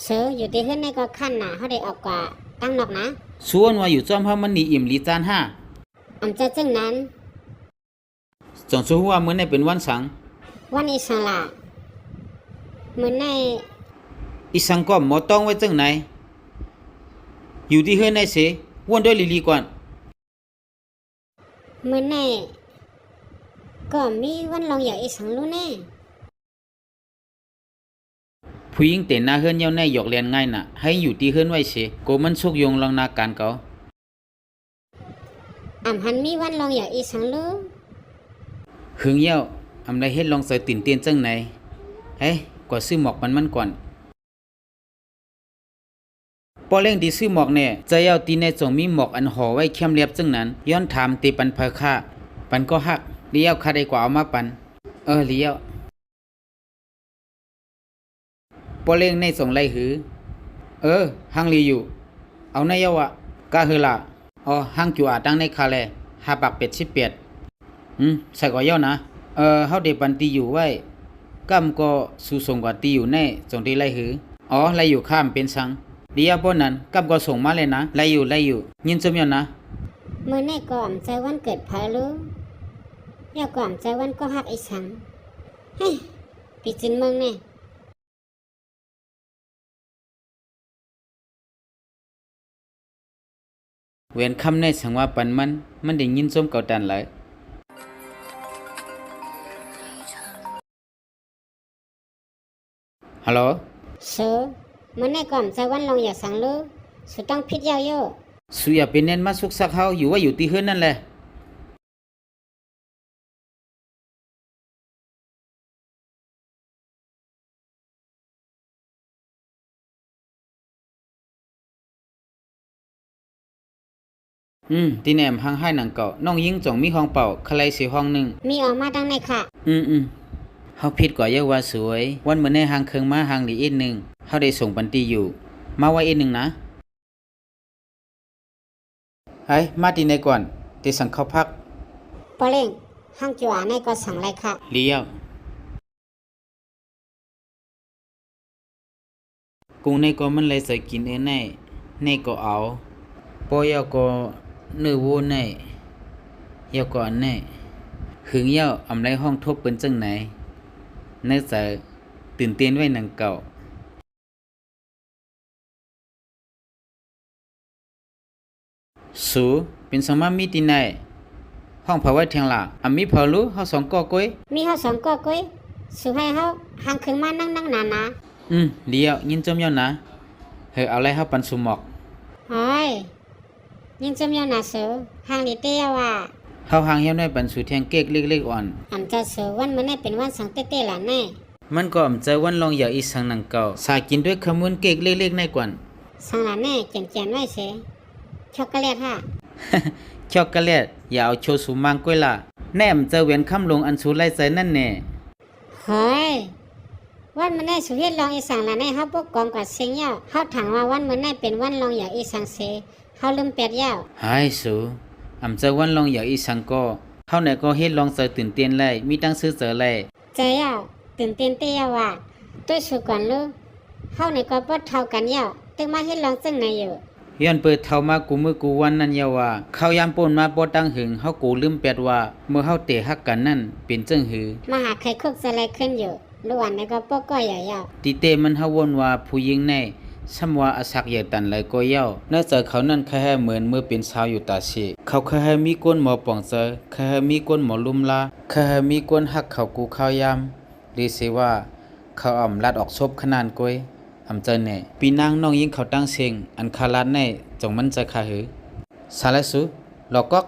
เสืออยู่ที่ขึ้นในก็ขั้นน่ะเขาได้ออกกว่าตั้งนอกนะส่วนว่าอยู่จอมเฮามันนี่อิ่มลีจานห้าอำจะจึงนั้นจงสู้ว่ามื้อนี้เป็นวันสังวันอิสระเหมือนในอีสังก็หมอต้องไว้จังไหนอยู่ที่เฮือนในเสวนด้วยลีก่อนเหมือนในก็มีวันลองอย่าอีสังรู้แน่ผู้หญิงเต้นหน้าเฮือนเย้าในหยอกเลียนง่ายน่ะให้อยู่ที่เฮือนไว้เสโกมันสุกยงลังนาการเก่าหันมีวันลองอย่าอีสังรู้หึงเย้าได้เฮ็ดลองใส่ติ่นเตียนจังไหนเฮ้ยกว่าซื้อหมอกมันก่อนปอเล่งดีซื้อหมอกเนี่ยจะเย้าตีในจงมีหมอกอันห่อไว้เข้มเรียบจังนั้นย้อนถามตีปันเพอค่าปันก็ฮักเลี้ยวค่าได้กว่าเอามาปันเลี้ยวปอเล่งในส่งไล่หือหังลีอยู่เอาในเย้าอะกะหือล่ะหังจั่วตั้งในคาแลหาปากเป็ดใส่กว่าเย้านะเฮาได้ปันตีอยู่ไว้กำก็สู่ส่งกว่าตีอยู่แน่จงที่ไล่หือไล่อยู่ข้ามเป็นสังเดียบ่นั้นกำก็ส่งมาเลยนะไล่อยู่ยินจมยอนนะเมื่อในก่อนใจวันเกิดพารู้อย่าก่อนใจวันก็ฮักอีสังเฮ้ยปีจินเมืองเนี่ยเวียนคำในสังว่าปันมันได้ยินจมเก่าตันหลายฮัลโหลเสือเมื่อในก่อนใจวันลองอย่าสังรู้สุดต้องพิษยาวเยอะสุอย่าเป็นเน้นมาสุกสักเฮาอยู่ว่าอยู่ที่เฮือนนั่นแหละที่แหนมห้างให้หนังเก่าน้องยิงจ่องมีห้องเป่าคลายสีห้องหนึ่งมีออกมาดังในค่ะเฮาผิดกว่าเยาว่าสวยวันเหมือนในห้างเครื่องมาห้างหลีอีกหนึ่งเฮาได้ส่งปันตีอยู่มาไว้อีกหนึ่งนะมาตีในก่อนตีสั่งเข้าพักปอเล่งห้างจั่วในก็สั่งไรค่ะเลี้ยวกุ้งในก็มันเลยใส่กินในก็เอาปอยาก็เนื้อวัวในยาก็อันในหึงเย้าไรห้องทบเป็นจังไหนเนื้อใส่ตื่นเต้นไว้หนังเก่าสูเป็นสมามีตีในห้องเผาไว้เทียงล่ะมีเผารู้เฮาสองก่อก้อยมีเฮาสองก่อก้อยสุให้เฮาห่างเครื่องมานั่งนานนะเลี้ยวยินจมยอนนะเอาไรเฮาปันสุหมอกเฮ้ยยิงจมยอนนะเสือห่างลิเตียวอ่ะเฮาห่างเฮียน้อยปันสุเทียงเก๊กเล็กๆอ่อนจะเสือวันมื้อนี้เป็นวันสังเต้ๆล่ะแน่มันก็ใจวันลองอย่าอีสังหนังเก่าสากินด้วยขมุนเก๊กเล็กๆในก่อนสังล่ะแน่แจ่มๆไว้เสช็อกโกแลตฮะ ช็อกโกแลตอย่าเอาโชสุมังก้อยล่ะแน่เวียนคำลงอันสูไล่ใส่นั่นแน่เฮ้ยวันมื้อนี้สุเฮ็ดลองอีสังล่ะแน่เฮาปกกองกว่าเสียงยาวเฮาถามว่าวันมื้อนี้เป็นวันลองอย่าอีสังเสเฮาลืมเป็ดยาวสูใจวันลองอย่าอีสังก็เฮาไหนก็เฮ็ดลองใส่ตื่นเต้นไล่มีตั้งซื้อเจอไล่ใจยาวตื่นเต้นเตี้ยว่ะด้วยสุก่อนลูกเฮาไหนก็บ่เท่ากันยาวตึกมาเฮ็ดลองจังไหนอยู่ย้อนเปิดเท่ามากูมือกูวันนั่นยาว่าเขายามปนมาบ่ตั้งหึงเฮากูลืมแปดว่าเมื่อเฮาเตะฮักกันนั่นเป็นจังหือมาหาใครคุกสะไรขึ้นอยู่ล้วนแล้วก็ปกก้อยยาวติเตมันเฮาวนว่าผู้หญิงในซ้ำว่าอสักใหญ่ตันเลยก็เย้าเนื่องจากเขานั่นแค่เหมือนเมื่อเป็นชาวอยู่ตาชีเขาแค่มีก้นหมอป่องเจอแค่มีก้นหมอลุ่มลาแค่มีก้นฮักเขากูข้าวยามดีสิว่าเขาลัดออกซบขนาดก้อยเจอเนี่ยปีนางน้องยิงเขาตั้งเสียงอันคาลัดในจงมันจะขาหือสาเลสุหลอกก๊อก